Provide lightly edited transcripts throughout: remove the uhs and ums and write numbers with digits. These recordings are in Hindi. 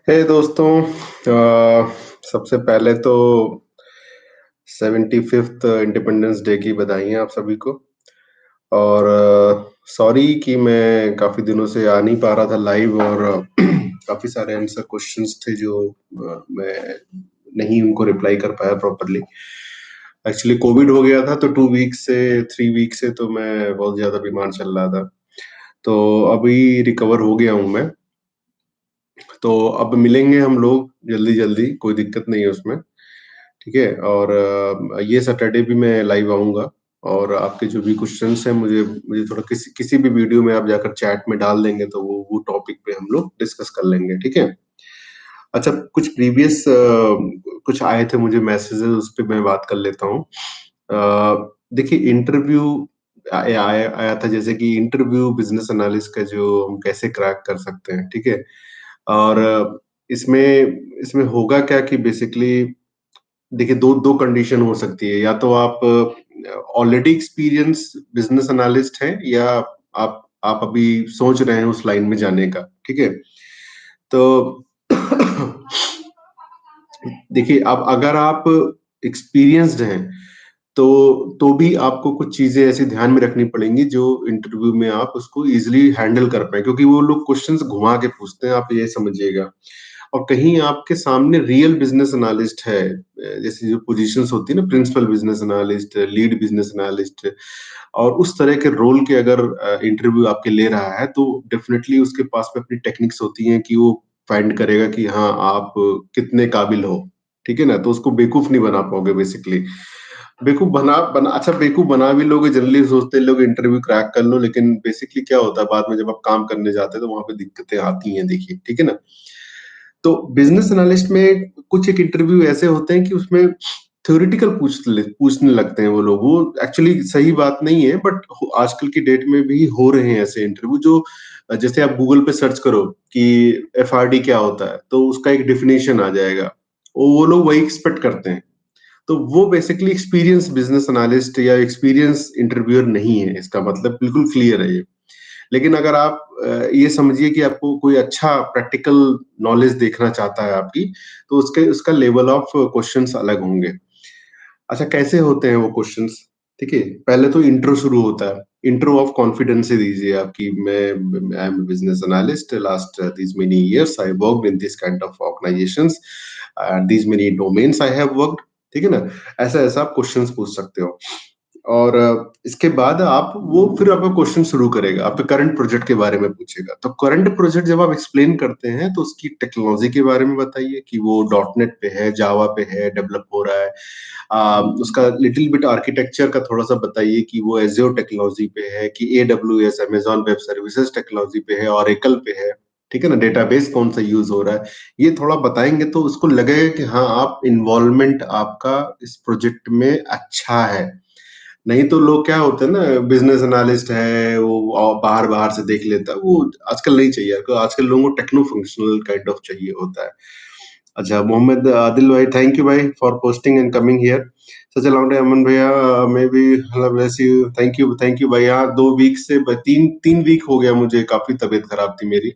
हे दोस्तों, सबसे पहले तो 75th इंडिपेंडेंस डे की बधाइयाँ आप सभी को। और सॉरी कि मैं काफ़ी दिनों से आ नहीं पा रहा था लाइव, और काफ़ी सारे आंसर क्वेश्चंस थे जो मैं नहीं उनको रिप्लाई कर पाया प्रॉपर्ली। एक्चुअली कोविड हो गया था, तो 2 वीक से 3 वीक से तो मैं बहुत ज़्यादा बीमार चल रहा था। तो अभी रिकवर हो गया हूँ मैं। तो अब मिलेंगे हम लोग जल्दी-जल्दी, कोई दिक्कत नहीं है उसमें, ठीक है? और ये सैटरडे भी मैं लाइव आऊँगा, और आपके जो भी क्वेश्चन्स हैं मुझे मुझे थोड़ा किसी किसी भी वीडियो में आप जाकर चैट में डाल देंगे, तो वो टॉपिक पे हम लोग डिस्कस कर लेंगे, ठीक है? अच्छा, कुछ प्रीवियस कुछ आए थे मुझे मैसेजेस, उस पे मैं बात कर लेता हूँ। देखिए, इंटरव्यू आया आया आया था, जैसे कि इंटरव्यू बिज़नेस एनालिस्ट का जो हम कैसे क्रैक कर सकते हैं, ठीक है? और इसमें इसमें होगा क्या कि बेसिकली देखिए, 2 कंडीशन हो सकती है, या तो आप ऑलरेडी एक्सपीरियंस बिज़नेस एनालिस्ट हैं, या आप अभी सोच रहे हैं उस लाइन में जाने का, ठीक है? तो देखिए, अब अगर आप एक्सपीरियंस्ड हैं, तो भी आपको कुछ चीज़ें ऐसी ध्यान में रखनी पड़ेंगी जो इंटरव्यू में आप उसको ईज़िली हैंडल कर पाएँ, क्योंकि वो लोग क्वेश्चन्स घुमा के पूछते हैं, आप ये समझिएगा। और कहीं आपके सामने रियल बिज़नेस एनालिस्ट है, जैसे जो पोज़ीशंस होती है ना, principal business analyst, lead business analyst, और उस तरह के रोल के अगर इंटरव्यू आपके ले रहा है, तो डेफ़िनेटली उसके पास में अपनी टेक्निक्स होती हैं कि वो फाइंड करेगा कि हाँ, आप कितने काबिल हो, ठीक है ना? तो उसको बेवकूफ़ नहीं बना पाओगे बेसिकली। बेवकूफ़ बना भी लोगे, जनरली सोचते हैं लोग इंटरव्यू क्रैक कर लो, लेकिन बेसिकली क्या होता है बाद में जब आप काम करने जाते हैं, तो वहाँ पे दिक्कतें आती हैं देखिए, ठीक है ना? तो बिज़नेस एनालिस्ट में कुछ एक इंटरव्यू ऐसे होते हैं कि उसमें थ्योरेटिकल पूछने लगते हैं वो लोग। वो एक्चुअली सही बात नहीं है, बट आजकल की डेट में भी हो रहे हैं ऐसे इंटरव्यू जो जैसे आप गूगल पे सर्च करो कि एफआरडी क्या होता है, तो उसका एक डेफिनेशन आ जाएगा। वो लोग वही एक्सपेक्ट करते हैं। तो वो बेसिकली एक्सपीरियंस बिज़नेस एनालिस्ट या एक्सपीरियंस इंटरव्यूअर नहीं है, इसका मतलब बिल्कुल क्लियर है ये। लेकिन अगर आप ये समझिए कि आपको कोई अच्छा प्रैक्टिकल नॉलेज देखना चाहता है आपकी, तो उसके उसका लेवल ऑफ क्वेश्चन्स अलग होंगे। अच्छा, कैसे होते हैं वो क्वेश्चन्स? ठीक है? पहले तो इंट्रो शुरू होता है। इंट्रो ऑफ कॉन्फिडेंस से दीजिए आपकी मैं I am a business analyst, last this many years I worked in this kind of organisations, this many domains I have worked, ठीक है ना? ऐसा-ऐसा आप क्वेश्चन्स पूछ सकते हो। और इसके बाद आप वो फिर आपका क्वेश्चन शुरू करेगा, आपके करंट प्रोजेक्ट के बारे में पूछेगा। तो करंट प्रोजेक्ट जब आप एक्सप्लेन करते हैं, तो उसकी टेक्नोलॉजी के बारे में बताइए कि वो डॉटनेट पे है, जावा पे है, डेवलप हो रहा है। उसका लिटिल बिट आर्किटेक्चर का थोड़ा-सा बताइए कि वो एज़्योर टेक्नोलॉजी पे है कि AWS, Amazon web services technology पे है, ओरेकल पे है, ठीक है ना? डेटाबेस कौन-सा यूज़ हो रहा है, ये थोड़ा बताएँगे तो उसको लगेगा कि हाँ, आप इन्वॉल्वमेंट आपका इस प्रोजेक्ट में अच्छा है। नहीं तो लोग क्या होते हैं ना, बिज़नेस एनालिस्ट है, वो बाहर-बाहर से देख लेता है, वो आजकल नहीं चाहिए। आजकल लोगों को टेक्नो फंक्शनल काइंड ऑफ चाहिए होता है। अच्छा, मोहम्मद आदिल भाई, थैंक यू भाई for posting and coming here. Such a long time, Aman भैया, may be Allah bless you. Thank you भाई। हाँ, 2 वीक से 3 वीक हो गया मुझे, काफ़ी तबीयत खराब थी मेरी,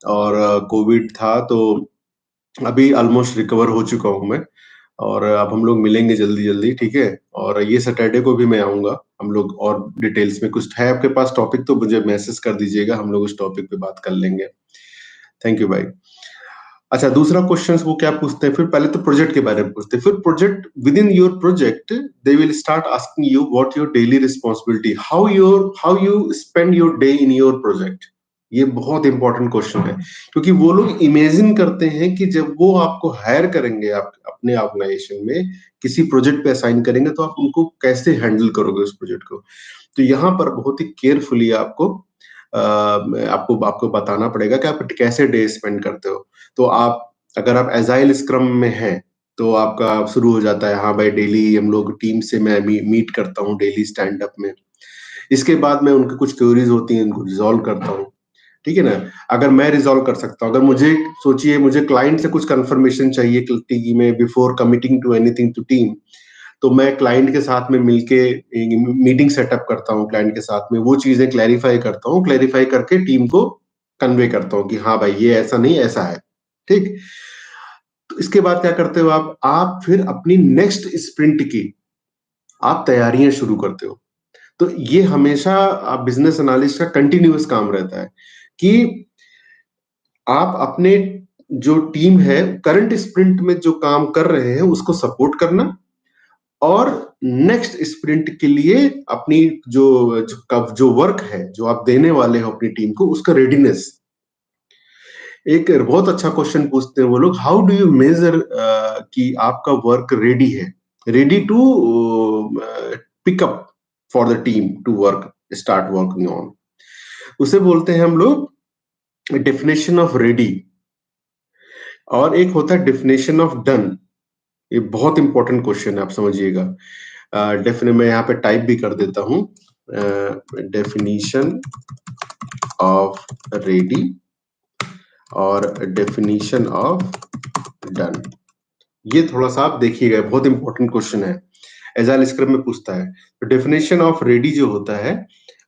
और कोविड था, तो अभी ऑलमोस्ट रिकवर हो चुका हूँ मैं, और अब हम लोग मिलेंगे जल्दी-जल्दी, ठीक है? और ये सैटरडे को भी मैं आऊँगा, हम लोग और डिटेल्स में कुछ है आपके पास टॉपिक तो मुझे मैसेज कर दीजिएगा, हम लोग उस टॉपिक पे बात कर लेंगे। थैंक यू भाई। अच्छा, दूसरा क्वेश्चंस वो क्या पूछते हैं, फिर पहले तो प्रोजेक्ट के बारे में पूछते हैं, फिर project within your project they will start asking you what your daily responsibility, how you spend your day in your project. ये बहुत इंपॉर्टेंट क्वेश्चन है, क्योंकि वो लोग इमेजिन करते हैं कि जब वो आपको हायर करेंगे आप अपने ऑर्गेनाइजेशन में, किसी प्रोजेक्ट पे असाइन करेंगे, तो आप उनको कैसे हैंडल करोगे उस प्रोजेक्ट को। तो यहाँ पर बहुत ही केयरफुली आपको आपको बताना पड़ेगा कि आप कैसे डे स्पेंड करते हो। तो आप अगर आप एजाइल स्क्रम में हैं, तो आपका शुरू हो जाता है, हाँ भाई, डेली हम लोग टीम से मैं मीट करता हूँ डेली स्टैंड अप में। इसके बाद मैं उनकी कुछ क्वेरीज होती हैं, उनको रिजॉल्व करता हूँ, ठीक है ना? अगर मैं रिजॉल्व कर सकता हूँ, अगर मुझे सोचिए मुझे क्लाइंट से कुछ कंफर्मेशन चाहिए कि मैं before committing to anything to team, तो मैं क्लाइंट के साथ में मिलके मीटिंग सेटअप करता हूँ, क्लाइंट के साथ में वो चीजें क्लैरिफाई करता हूँ, क्लैरिफाई करके टीम को कन्वे करता हूँ कि हाँ भाई, ये ऐसा नहीं ऐसा है, ठीक? तो इसके बाद क्या करते हो आप फिर अपनी नेक्स्ट स्प्रिंट की आप तैयारियां शुरू करते हो। तो ये हमेशा बिजनेस एनालिस्ट का कंटिन्यूअस काम रहता है कि आप अपने जो टीम है करंट स्प्रिंट में जो काम कर रहे हैं उसको सपोर्ट करना, और नेक्स्ट स्प्रिंट के लिए अपनी जो वर्क है जो आप देने वाले हो अपनी टीम को, उसका रेडीनेस। एक बहुत अच्छा क्वेश्चन पूछते हैं वो लोग, हाउ डू यू मेजर कि आपका वर्क रेडी है, ready to pick up for the team to work, start working on. उसे बोलते हैं हम लोग डेफिनेशन ऑफ रेडी, और एक होता है डेफिनेशन ऑफ डन। ये बहुत इंपॉर्टेंट क्वेश्चन है, आप समझिएगा। डेफिनेट मैं यहाँ पे टाइप भी कर देता हूँ, डेफिनेशन ऑफ रेडी और डेफिनेशन ऑफ डन। ये थोड़ा सा आप देखिएगा, बहुत इंपॉर्टेंट क्वेश्चन है, एजाइल स्क्रम में पूछता है। तो डेफिनेशन ऑफ रेडी जो होता है,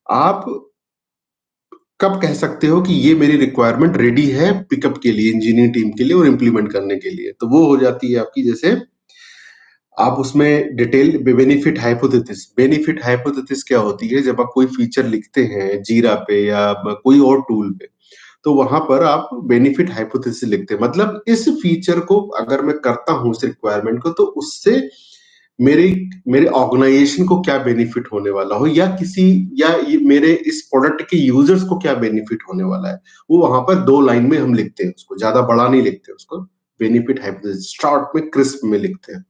आप कब कह सकते हो कि ये मेरी रिक्वायरमेंट रेडी है पिकअप के लिए, इंजीनियरिंग टीम के लिए और इंप्लीमेंट करने के लिए। तो वो हो जाती है आपकी, जैसे आप उसमें detail benefit hypothesis. Benefit hypothesis क्या होती है, जब आप कोई फीचर लिखते हैं जीरा पे या कोई और टूल पे, तो वहां पर आप बेनिफिट हाइपोथेसिस लिखते हैं, मतलब इस फीचर को अगर मैं करता हूं इस रिक्वायरमेंट को, तो उससे मेरे मेरे ऑर्गेनाइजेशन को क्या बेनिफिट होने वाला हो, या मेरे इस प्रोडक्ट के यूजर्स को क्या बेनिफिट होने वाला है। वो वहां पर 2 लाइन में हम लिखते हैं, उसको ज्यादा बड़ा नहीं लिखते उसको। बेनिफिट हाइपोथेसिस शॉर्ट में क्रिस्प में लिखते हैं।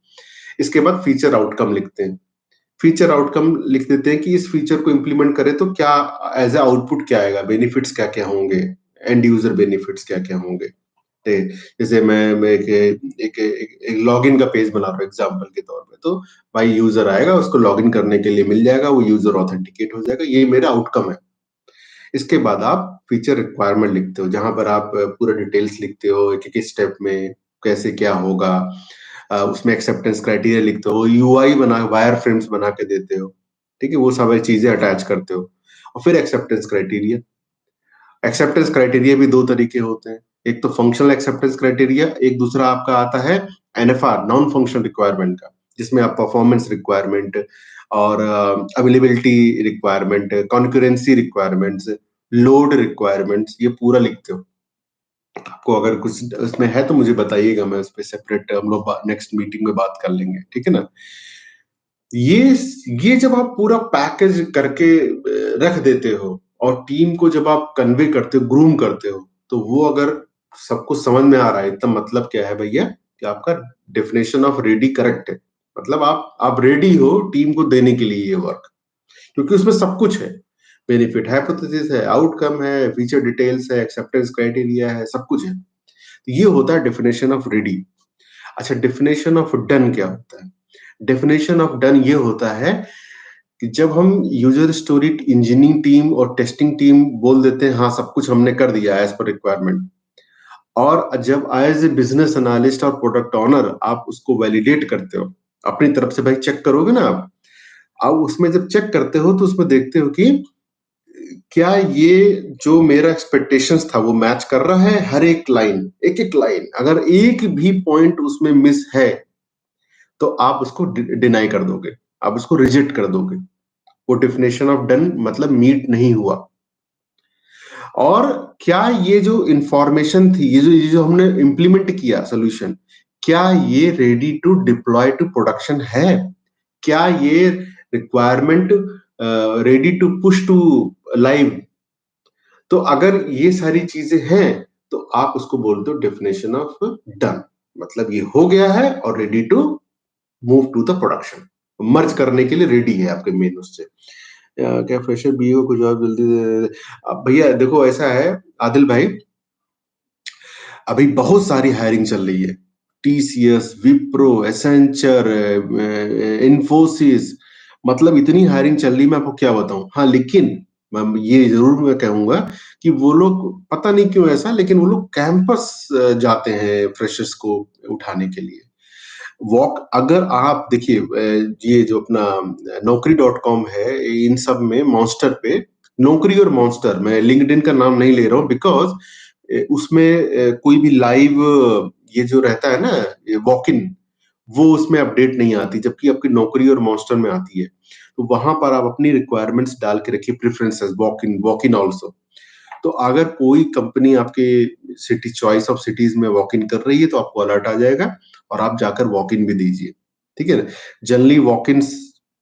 इसके बाद फीचर आउटकम लिखते हैं। फीचर आउटकम लिख देते हैं कि इस फीचर को इंप्लीमेंट करें तो क्या एज ए आउटपुट क्या आएगा, बेनिफिट्स क्या क्या होंगे, एंड यूजर बेनिफिट्स क्या क्या होंगे। जैसे मैं एक लॉगिन का पेज बना रहा हूँ एग्जांपल के तौर पे, तो भाई यूजर आएगा, उसको लॉगिन करने के लिए मिल जाएगा, वो यूजर ऑथेंटिकेट हो जाएगा, ये मेरा आउटकम है। इसके बाद आप फीचर रिक्वायरमेंट लिखते हो, जहां पर आप पूरा डिटेल्स लिखते हो, एक एक स्टेप में कैसे क्या होगा। उसमें एक्सेप्टेंस क्राइटेरिया लिखते हो, यूआई बना, वायर फ्रेम्स बना के देते हो, ठीक है, वो सब चीजें अटैच करते हो। और फिर एक्सेप्टेंस क्राइटेरिया। एक्सेप्टेंस क्राइटेरिया भी 2 तरीके होते हैं, एक तो फंक्शनल एक्सेप्टेंस क्राइटेरिया, एक दूसरा आपका आता है एनएफआर, नॉन फंक्शनल रिक्वायरमेंट का, जिसमें आप परफॉर्मेंस रिक्वायरमेंट और availability requirement, concurrency requirements, load requirements, ये पूरा लिखते हो। आपको अगर कुछ उसमें है तो मुझे बताइएगा, मैं उस पे सेपरेट हम लोग नेक्स्ट मीटिंग में बात कर लेंगे, ठीक है ना। ये ये जब आप पूरा पैकेज करके रख देते हो, और टीम को जब आप कन्वे करते हो, ग्रूम करते हो, तो वो अगर सबको समझ में आ रहा है, तो मतलब क्या है भैया कि आपका डेफिनेशन ऑफ रेडी करेक्ट है। मतलब आप रेडी हो टीम को देने के लिए ये वर्क, क्योंकि उसमें सब कुछ है। बेनिफिट हाइपोथेसिस है, आउटकम है, फीचर डिटेल्स है, एक्सेप्टेंस क्राइटेरिया है, सब कुछ है। तो ये होता है डेफिनेशन ऑफ रेडी। अच्छा, डेफिनेशन ऑफ डन क्या होता है? डेफिनेशन ऑफ डन ये होता है कि जब हम यूजर स्टोरी इंजीनियरिंग टीम और टेस्टिंग टीम बोल देते हैं हाँ सब कुछ हमने कर दिया एज पर रिक्वायरमेंट, और जब एज ए बिजनेस एनालिस्ट और प्रोडक्ट ओनर आप उसको वैलिडेट करते हो अपनी तरफ से, भाई चेक करोगे ना आप उसमें जब चेक करते हो तो उसमें देखते हो कि क्या ये जो मेरा एक्सपेक्टेशंस था वो मैच कर रहा है। हर एक लाइन, एक एक लाइन, अगर एक भी पॉइंट उसमें मिस है तो आप उसको डिनाई कर दोगे, आप उसको रिजेक्ट कर दोगे। वो डेफिनेशन ऑफ डन मतलब मीट नहीं हुआ। और क्या ये जो इंफॉर्मेशन थी, ये जो हमने इंप्लीमेंट किया सोल्यूशन, क्या ये ready to deploy to production है? क्या ये requirement ready to push to live? तो अगर ये सारी चीजें हैं तो आप उसको बोलते हो डेफिनेशन ऑफ डन, मतलब ये हो गया है और ready to move to the production, merge करने के लिए रेडी है आपके मेन उससे। क्या फ्रेशर बीओ को जॉब जल्दी अब भैया देखो ऐसा है आदिल भाई, अभी बहुत सारी हायरिंग चल रही है, टीसीएस, विप्रो, एसेंचर, इन्फोसिस, मतलब इतनी हायरिंग चल रही है, मैं आपको क्या बताऊं। हाँ लेकिन ये जरूर मैं कहूंगा कि वो लोग पता नहीं क्यों ऐसा, लेकिन वो लोग कैंपस जाते हैं फ्रेशर्स को उठाने के लिए। वॉक अगर आप देखिए ये जो अपना Naukri.com है, इन सब में मॉन्स्टर पे, नौकरी और मॉन्स्टर, मैं लिंक्डइन का नाम नहीं ले रहा हूँ बिकॉज उसमें कोई भी लाइव ये जो रहता है ना, वॉक इन, वो उसमें अपडेट नहीं आती, जबकि आपकी नौकरी और मॉन्स्टर में आती है। तो वहां पर आप अपनी रिक्वायरमेंट्स डाल के रखिए, प्रेफरेंसेस, वॉक इन ऑल्सो। तो अगर कोई कंपनी आपके सिटी, चॉइस ऑफ सिटीज में वॉक इन कर रही है तो आपको अलर्ट आ जाएगा और आप जाकर वॉक इन भी दीजिए, ठीक है ना। जनरली वॉक इन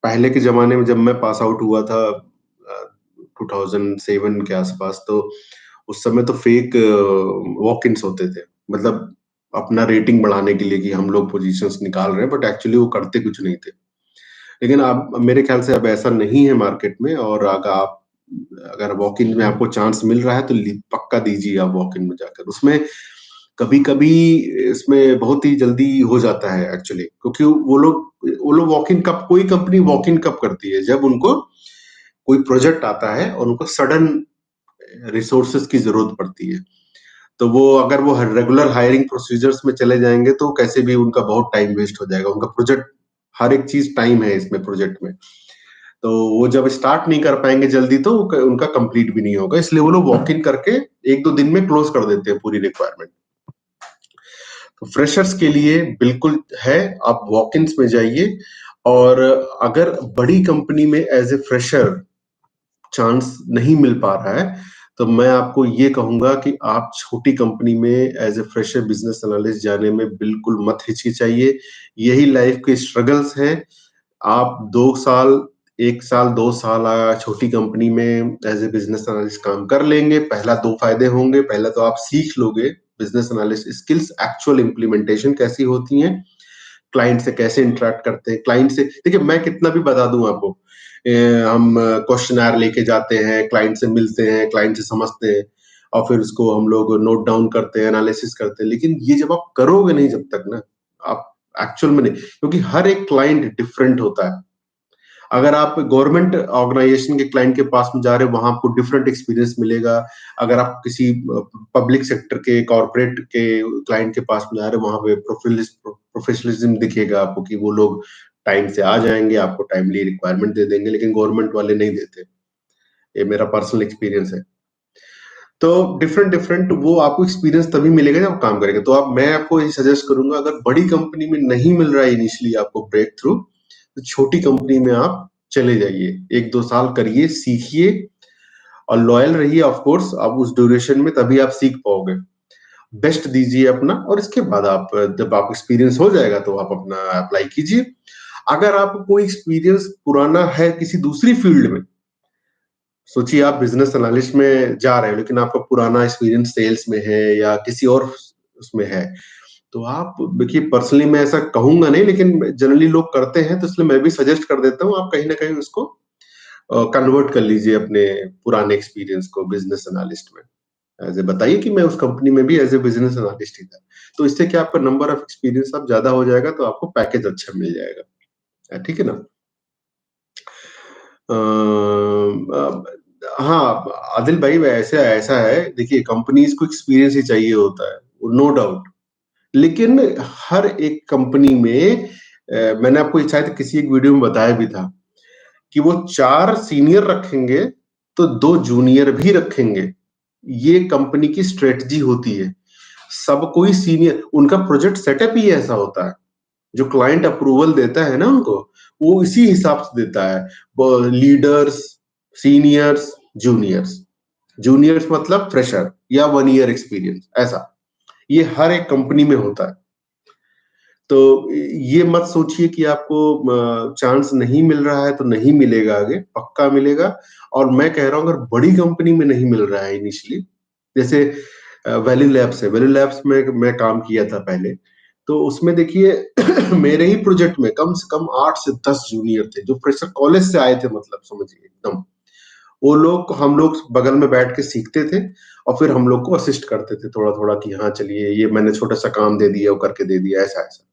पहले के जमाने में, जब मैं पास आउट हुआ था 2007 के आसपास, तो उस समय तो फेक वॉक इन्स होते थे, मतलब अपना रेटिंग बढ़ाने के लिए कि हम लोग पोजीशंस निकाल रहे हैं, बट एक्चुअली वो करते कुछ नहीं थे। लेकिन अब मेरे ख्याल से अब ऐसा नहीं है मार्केट में, और अगर वॉक इन में आपको चांस मिल रहा है तो पक्का दीजिए आप वॉक इन में जाकर। उसमें कभी-कभी इसमें बहुत ही जल्दी हो जाता है एक्चुअली, क्योंकि वो लोग वॉक इन कब, कोई कंपनी वॉक इन कब करती है, जब उनको कोई प्रोजेक्ट आता है और उनको सडन रिसोर्सेज की जरूरत पड़ती है। तो वो अगर वो रेगुलर हायरिंग प्रोसीजर्स में चले जाएंगे तो कैसे भी उनका बहुत टाइम वेस्ट हो जाएगा। उनका प्रोजेक्ट, हर एक चीज टाइम है इसमें प्रोजेक्ट में, तो वो जब स्टार्ट नहीं कर पाएंगे जल्दी तो उनका कंप्लीट भी नहीं होगा, इसलिए वो लोग वॉक इन करके 1-2 दिन में क्लोज कर देते हैं पूरी रिक्वायरमेंट। तो फ्रेशर्स के लिए बिल्कुल है, आप वॉक इन्स में जाइए। और अगर बड़ी कंपनी में एज ए फ्रेशर चांस नहीं मिल पा रहा है, तो मैं आपको ये कहूंगा कि आप छोटी कंपनी में as a fresher business analyst जाने में बिल्कुल मत हिचकिचाइए। यही लाइफ के स्ट्रगल्स हैं। आप 2 साल, 1 साल, 2 साल छोटी कंपनी में एज ए बिजनेस एनालिस्ट काम कर लेंगे। पहला 2 फायदे होंगे। पहला तो आप सीख लोगे business analyst skills, actual implementation कैसी होती हैं, क्लाइंट से कैसे इंटरेक्ट करते हैं। क्लाइंट से देखिए, मैं कितना भी बता दूं आपको, हम क्वेश्चनर लेके जाते हैं, क्लाइंट से मिलते हैं, क्लाइंट से समझते हैं, और फिर उसको हम लोग नोट डाउन करते हैं, एनालिसिस करते हैं, लेकिन ये जब आप करोगे नहीं जब तक ना, आप एक्चुअल में नहीं, क्योंकि हर एक क्लाइंट डिफरेंट होता है। अगर आप गवर्नमेंट ऑर्गेनाइजेशन के क्लाइंट के पास में जा रहे हो, वहां आपको डिफरेंट एक्सपीरियंस मिलेगा। अगर आप किसी पब्लिक सेक्टर के, कॉर्पोरेट के क्लाइंट के पास में जा रहे हो, वहां पे प्रोफेशनलिज्म दिखेगा आपको कि वो लोग टाइम से आ जाएंगे, आपको टाइमली रिक्वायरमेंट दे देंगे, लेकिन गवर्नमेंट वाले नहीं देते। ये मेरा पर्सनल एक्सपीरियंस है। तो डिफरेंट डिफरेंट वो आपको एक्सपीरियंस तभी मिलेगा जब आप काम करेंगे। तो मैं आपको ये सजेस्ट करूंगा, अगर बड़ी कंपनी में नहीं मिल रहा है इनिशियली आपको ब्रेक थ्रू, तो छोटी कंपनी में आप चले जाइए, 1-2 साल करिए, सीखिए और लॉयल रहिए। ऑफ कोर्स आप उस ड्यूरेशन में तभी आप सीख पाओगे। बेस्ट दीजिए अपना, और इसके बाद आप, जब आप एक्सपीरियंस हो जाएगा तो आप अपना अप्लाई कीजिए। अगर आपको कोई एक्सपीरियंस पुराना है किसी दूसरी फील्ड में, सोचिए आप बिजनेस एनालिस्ट में जा रहे हो लेकिन आपका पुराना एक्सपीरियंस सेल्स में है या किसी और उसमें है, तो आप देखिए, पर्सनली मैं ऐसा कहूंगा नहीं, लेकिन जनरली लोग करते हैं, तो इसलिए मैं भी सजेस्ट कर देता हूँ, आप कहीं ना कहीं उसको कन्वर्ट कर लीजिए अपने पुराने एक्सपीरियंस को बिजनेस एनालिस्ट में। एज ए बताइए कि मैं उस कंपनी में भी एज ए बिजनेस एनालिस्ट ही था। तो इससे क्या, आपका नंबर ऑफ एक्सपीरियंस अब ज्यादा हो जाएगा, तो आपको पैकेज अच्छा मिल जाएगा। ठीक है ना। हाँ, आदिल भाई, वैसे ऐसा है, देखिए कंपनीज को एक्सपीरियंस ही चाहिए होता है, नो डाउट। लेकिन हर एक कंपनी में मैंने आपको शायद किसी एक वीडियो में बताया भी था कि वो 4 सीनियर रखेंगे तो 2 जूनियर भी रखेंगे। ये कंपनी की स्ट्रेटजी होती है। सब कोई सीनियर, उनका प्रोजेक्ट सेटअप ही ऐसा होता है। जो क्लाइंट अप्रूवल देता है ना उनको, वो इसी हिसाब से देता है। Leaders, seniors, juniors. जूनियर्स मतलब फ्रेशर या 1 ईयर एक्सपीरियंस, ऐसा ये हर एक कंपनी में होता है। तो ये मत सोचिए कि आपको चांस नहीं मिल रहा है तो नहीं मिलेगा, आगे पक्का मिलेगा। और मैं कह रहा हूं, अगर बड़ी कंपनी में नहीं मिल रहा है इनिशियली, जैसे वैल्यू लैब्स है, वैल्यू लैब्स में मैं काम किया था पहले, तो उसमें देखिए मेरे ही प्रोजेक्ट में कम से कम 8 से 10 जूनियर थे जो फ्रेशर कॉलेज से आए थे, मतलब समझिए एकदम। वो लोग, हम लोग बगल में बैठ के सीखते थे और फिर हम लोग को असिस्ट करते थे थोड़ा थोड़ा कि हाँ चलिए, ये मैंने छोटा सा काम दे दिया, वो करके दे दिया, ऐसा ऐसा।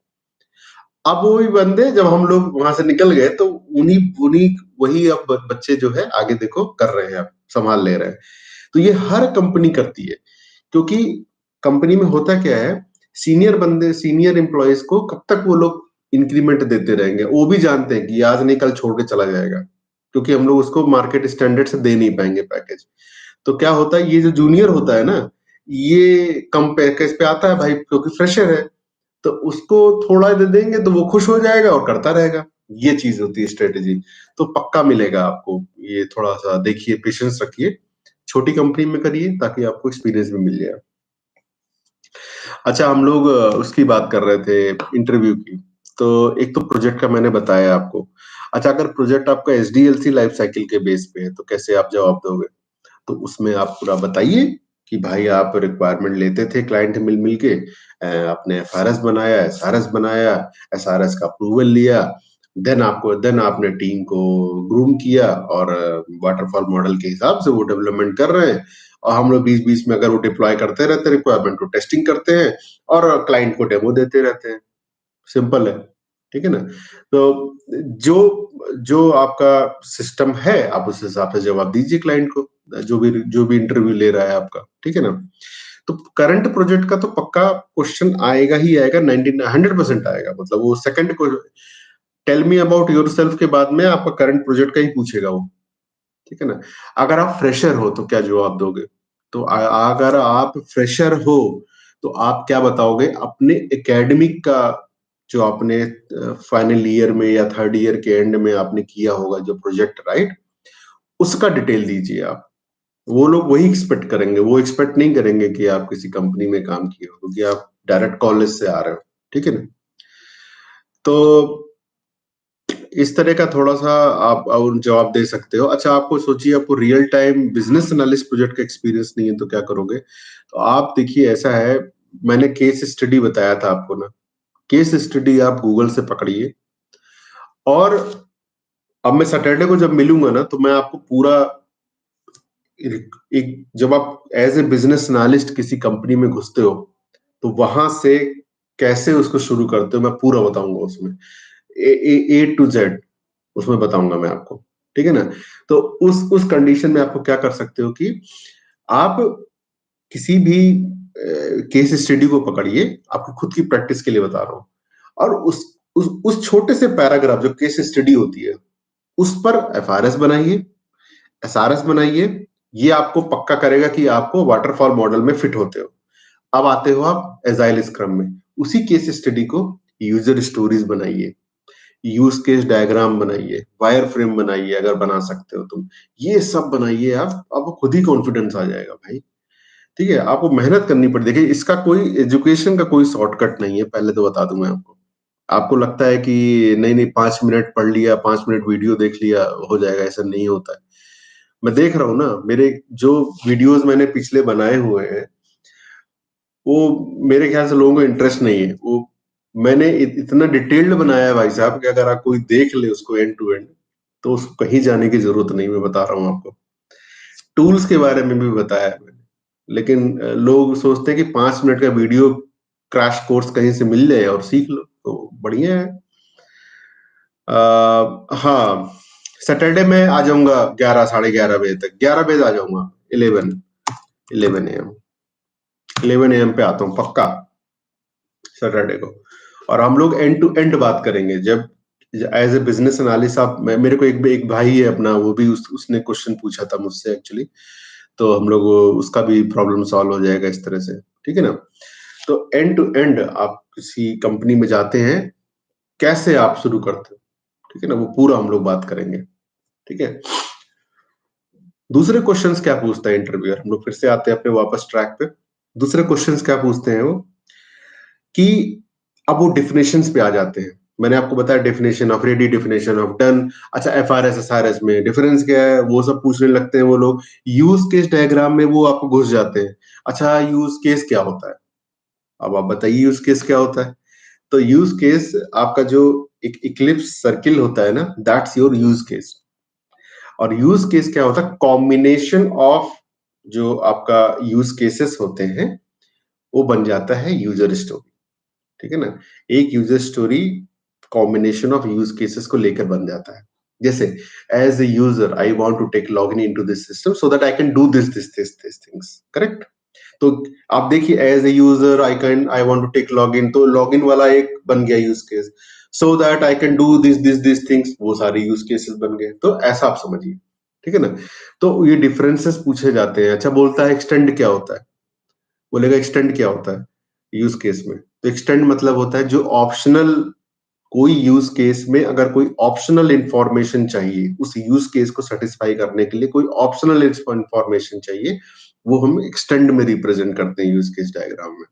अब वही बंदे जब हम लोग वहां से निकल गए, तो उन्हीं उन्हीं वही अब बच्चे जो है आगे देखो कर रहे हैं, अब संभाल ले रहे हैं। तो ये हर कंपनी करती है, क्योंकि कंपनी में होता क्या है, सीनियर बंदे, सीनियर एम्प्लॉयज को कब तक वो लोग इंक्रीमेंट देते रहेंगे। वो भी जानते हैं कि आज नहीं कल छोड़ के चला जाएगा, क्योंकि हम लोग उसको मार्केट स्टैंडर्ड से दे नहीं पाएंगे पैकेज। तो क्या होता है, ये जो जूनियर होता है ना, ये कम पैकेज पे आता है भाई क्योंकि फ्रेशर है, तो उसको थोड़ा दे देंगे तो वो खुश हो जाएगा और करता रहेगा। ये चीज होती है स्ट्रेटेजी। तो पक्का मिलेगा आपको। ये थोड़ा सा देखिए, पेशेंस रखिए, छोटी कंपनी में करिए ताकि आपको एक्सपीरियंस भी मिल जाए। अच्छा, हम लोग उसकी बात कर रहे थे, इंटरव्यू की। तो एक तो प्रोजेक्ट का मैंने बताया आपको। अच्छा, अगर प्रोजेक्ट आपका एसडीएलसी लाइफ साइकिल के बेस पे है तो कैसे आप जवाब दोगे? तो उसमें आप पूरा बताइए कि भाई आप रिक्वायरमेंट लेते थे क्लाइंट मिल मिल के, आपने एफआरएस बनाया, एसआरएस बनाया, एसआरएस का अप्रूवल लिया, देन आपने टीम को ग्रूम किया और वाटरफॉल मॉडल के हिसाब से वो डेवलपमेंट कर रहे हैं। और हम लोग बीच बीच में अगर वो डिप्लॉय करते रहते हैं, रिक्वायरमेंट को टेस्टिंग करते हैं और क्लाइंट को डेमो देते रहते हैं। सिंपल है, ठीक है ना? तो जो जो आपका सिस्टम है, आप उस हिसाब से जवाब दीजिए क्लाइंट को, जो भी इंटरव्यू ले रहा है आपका, ठीक है ना? तो करंट प्रोजेक्ट का तो पक्का क्वेश्चन आएगा ही आएगा, 100% आएगा। मतलब वो सेकंड को टेल मी अबाउट योरसेल्फ के बाद में आपका करंट प्रोजेक्ट का ही पूछेगा वो, ठीक है ना? अगर आप फ्रेशर हो तो क्या जवाब दोगे? तो अगर आप फ्रेशर हो तो आप क्या बताओगे अपने एकेडमिक का, जो आपने फाइनल ईयर में या थर्ड ईयर के एंड में आपने किया होगा जो प्रोजेक्ट, राइट? उसका डिटेल दीजिए आप। वो लोग वही एक्सपेक्ट करेंगे, वो एक्सपेक्ट नहीं करेंगे कि आप किसी कंपनी में काम किए हो, क्योंकि आप डायरेक्ट कॉलेज से आ रहे हो, ठीक है ना? तो इस तरह का थोड़ा-सा आप और जवाब दे सकते हो। अच्छा, आपको सोचिए आपको real time business analyst project का एक्सपीरियंस नहीं है तो क्या करोगे? तो आप देखिए, ऐसा है, मैंने केस स्टडी बताया था आपको ना, केस स्टडी आप गूगल से पकड़िए। और अब मैं सैटरडे को जब मिलूँगा ना तो मैं आपको पूरा एक एक जब आप एज़ ए बिज़नेस एनालिस्ट किसी कंपनी में घुसते हो, तो वहाँ से कैसे उसको शुरू करते हो मैं पूरा बताऊँगा उसमें। ए टू जेड उसमें बताऊंगा मैं आपको, ठीक है ना? तो उस कंडीशन में आपको क्या कर सकते हो कि आप किसी भी केस स्टडी को पकड़िए, आपको खुद की प्रैक्टिस के लिए बता रहा हूँ, और उस छोटे से पैराग्राफ जो केस स्टडी होती है, उस पर एफआरएस बनाइए, एसआरएस बनाइए। ये आपको पक्का करेगा कि आपको वाटरफॉल मॉडल में फिट होते हो। अब आते हो आप एजाइल स्क्रम में, उसी केस स्टडी को यूजर स्टोरीज बनाइए, यूज केस डायग्राम बनाइए, वायर फ्रेम बनाइए अगर बना सकते हो तुम। ये सब बनाइए आप, आपको खुद ही कॉन्फिडेंस आ जाएगा भाई। ठीक है, आपको मेहनत करनी पड़ेगी। देखिए, इसका कोई एजुकेशन का कोई शॉर्टकट नहीं है, पहले तो बता दूं मैं आपको। आपको लगता है कि नहीं नहीं 5 मिनट पढ़ लिया, 5 मिनट वीडियो देख लिया हो जाएगा, ऐसा नहीं होता है। मैं देख रहा हूँ ना, मेरे जो वीडियोस मैंने पिछले बनाए हुए हैं, वो मेरे ख्याल से लोगों को इंटरेस्ट नहीं है। वो मैंने इतना डिटेल्ड बनाया है भाई साहब कि अगर आप कोई देख ले उसको एंड टू एंड, तो उसको कहीं जाने की जरूरत नहीं। मैं बता रहा हूँ आपको, टूल्स के बारे में भी बताया है मैंने। लेकिन लोग सोचते हैं कि 5 मिनट का वीडियो क्रैश कोर्स कहीं से मिल जाए और सीख लो तो बढ़िया है। हाँ, सैटरडे में आ जाऊंगा 11 साढ़े 11 बजे तक, 11 बजे आ जाऊंगा, 11 एम 11 एम पे आता हूँ पक्का सैटरडे को। और हम लोग एंड टू एंड बात करेंगे। जब एज ए बिजनेस एनालिस्ट आप, मेरे को एक भाई है अपना, वो भी उसने क्वेश्चन पूछा था मुझसे एक्चुअली। तो हम लोग उसका भी प्रॉब्लम सॉल्व हो जाएगा इस तरह से, ठीक है ना? तो एंड टू एंड आप किसी कंपनी में जाते हैं, कैसे आप शुरू करते हो, ठीक है ना? वो पूरा हम लोग बात करेंगे, ठीक है? दूसरे क्वेश्चंस क्या पूछता है इंटरव्यूअर, हम लोग फिर से आते हैं अपने वापस ट्रैक पे। दूसरे क्वेश्चंस क्या पूछते हैं वो, कि अब वो डेफिनेशंस पे आ जाते हैं। मैंने आपको बताया definition of ready, definition of done. अच्छा, एफआरएस एसआरएस में डिफरेंस क्या है वो सब पूछने लगते हैं वो लोग। यूज केस डायग्राम में वो आपको घुस जाते हैं। अच्छा, यूज केस क्या होता है? अब आप बताइए यूज केस क्या होता है? तो यूज केस आपका जो एक इक्लिप्स सर्किल होता है ना, दैट्स योर यूज केस। और यूज केस क्या होता है? कॉम्बिनेशन ऑफ जो आपका यूज केसेस होते हैं, वो बन जाता है यूजर स्टोरी, ठीक है ना? एक user story combination of use cases को लेकर बन जाता है। जैसे, as a user I want to take login into this system so that I can do this things, correct? तो आप देखिए, as a user I want to take login, तो लॉगिन वाला एक बन गया use case. So that I can do this things, वो सारे यूज केसेस बन गए। तो ऐसा आप समझिए, ठीक है ना? तो ये डिफरेंसेस पूछे जाते हैं। अच्छा, बोलता है एक्सटेंड क्या होता है? बोलेगा एक्सटेंड क्या होता है यूज केस में? तो एक्सटेंड मतलब होता है जो ऑप्शनल, कोई यूज केस में अगर कोई ऑप्शनल इंफॉर्मेशन चाहिए, उस यूज केस को सेटिस्फाई करने के लिए कोई ऑप्शनल इंफॉर्मेशन चाहिए, वो हम एक्सटेंड में रिप्रेजेंट करते हैं यूज केस डायग्राम में।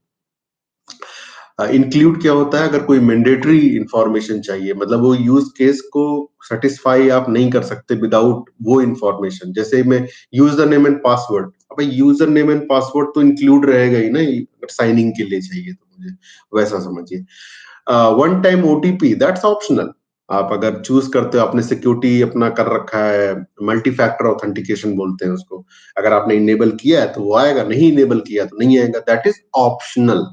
इंक्लूड क्या होता है? अगर कोई मैंडेटरी इंफॉर्मेशन चाहिए, मतलब वो यूज केस को सेटिस्फाई आप नहीं कर सकते विदाउट वो इंफॉर्मेशन। जैसे मैं यूजर नेम एंड पासवर्ड, अब यूजर नेम एंड पासवर्ड तो इंक्लूड रहेगा ही ना, साइनिंग के लिए चाहिए तो मुझे वैसा समझिए। One time OTP that's optional. आप अगर चूज करते हो, आपने सिक्योरिटी अपना कर रखा है, मल्टी फैक्टर ऑथेंटिकेशन बोलते हैं उसको, अगर आपने इनेबल किया है तो वो आएगा, नहीं इनेबल किया तो नहीं आएगा, दैट इज ऑप्शनल।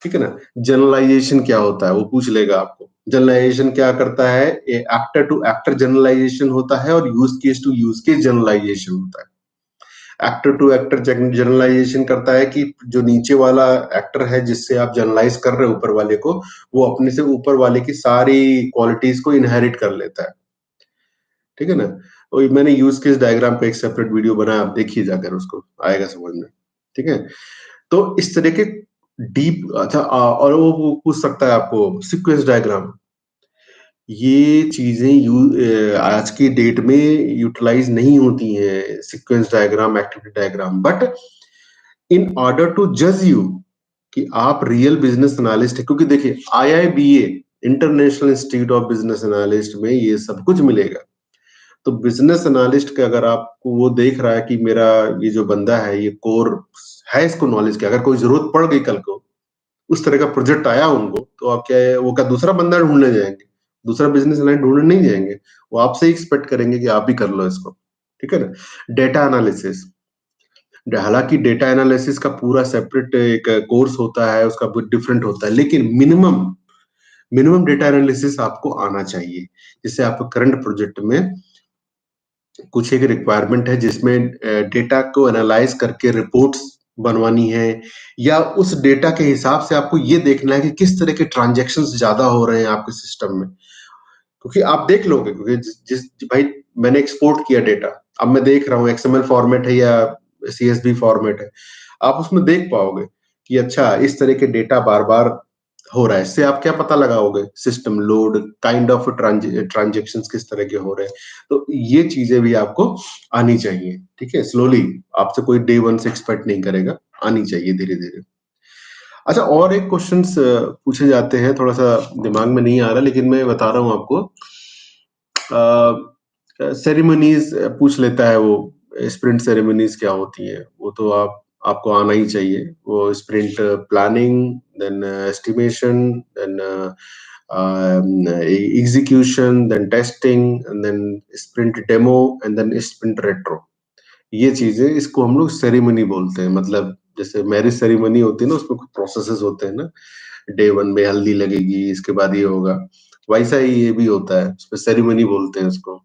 ठीक है ना? जनरलाइजेशन क्या होता है वो पूछ लेगा आपको। जनरलाइजेशन क्या करता है? एक्टर टू एक्टर जनरलाइजेशन होता है और use case to use case generalization होता है। एक्टर टू एक्टर जनरलाइजेशन करता है कि जो नीचे वाला एक्टर है जिससे आप जनरलाइज कर रहे हो ऊपर वाले को, वो अपने से ऊपर वाले की सारी क्वालिटीज को इनहेरिट कर लेता है। ठीक है ना? तो मैंने यूज केस डायग्राम पे एक सेपरेट वीडियो बनाया, आप देखिए जाकर, उसको आएगा समझ में। ठीक है? तो इस तरह के डीप, अच्छा और वो पूछ सकता है आपको सीक्वेंस डायग्राम। ये चीजें आज की डेट में यूटिलाइज नहीं होती हैं, sequence diagram, activity diagram, but in order to जज यू कि आप रियल बिजनेस एनालिस्ट है, क्योंकि देखिए IIBA, international institute of business analyst में ये सब कुछ मिलेगा। तो बिजनेस एनालिस्ट का अगर आपको वो देख रहा है कि मेरा ये जो बंदा है ये कोर है, इसको नॉलेज की, अगर कोई जरूरत पड़ गई कल को, उस तरह का प्रोजेक्ट आया उनको, तो आप क्या है, वो क्या दूसरा बंदा ढूंढने जाएंगे? दूसरा बिजनेस लाइन ढूंढने नहीं जाएंगे, वो आपसे ही एक्सपेक्ट करेंगे कि आप भी कर लो इसको। ठीक है ना? डेटा एनालिसिस, हालांकि डेटा एनालिसिस का पूरा सेपरेट एक कोर्स होता है, उसका डिफरेंट होता है, लेकिन मिनिमम मिनिमम डेटा एनालिसिस आपको आना चाहिए। जैसे आपको करंट प्रोजेक्ट में कुछ एक रिक्वायरमेंट है जिसमें डेटा को एनालाइज करके रिपोर्ट्स बनवानी है, या उस डेटा के हिसाब से आपको ये देखना है कि किस तरह के ट्रांजैक्शंस ज्यादा हो रहे हैं आपके सिस्टम में। क्योंकि आप देख लोगे, क्योंकि जिस भाई मैंने एक्सपोर्ट किया डेटा, अब मैं देख रहा हूँ एक्सएमएल फॉर्मेट है या सीएसवी फॉर्मेट है, आप उसमें देख पाओगे कि अच्छा इस तरह के डेटा बार बार हो रहा है। इससे आप क्या पता लगाओगे? System load, kind of transactions किस तरह के हो रहे हैं। तो ये चीजें भी आपको आनी चाहिए। ठीक है? स्लोली, आपसे कोई डे वन से एक्सपेक्ट नहीं करेगा, आनी चाहिए धीरे धीरे। अच्छा, और एक क्वेश्चंस पूछे जाते हैं, थोड़ा सा दिमाग में नहीं आ रहा लेकिन मैं बता रहा हूँ आपको। सेरेमनीज पूछ लेता है वो, स्प्रिंट सेरेमनीज क्या होती है, वो तो आपको आना ही चाहिए। वो sprint planning, then estimation, then execution, then testing, and then sprint demo, and then sprint retro. ये चीजें, इसको हम लोग सेरेमनी बोलते हैं। मतलब जैसे मैरिज सेरेमनी होती है ना, उसमें कुछ प्रोसेसेस होते हैं ना, डे वन में हल्दी लगेगी, इसके बाद ये होगा, वैसा ही ये भी होता है, उसमें सेरेमनी बोलते हैं उसको।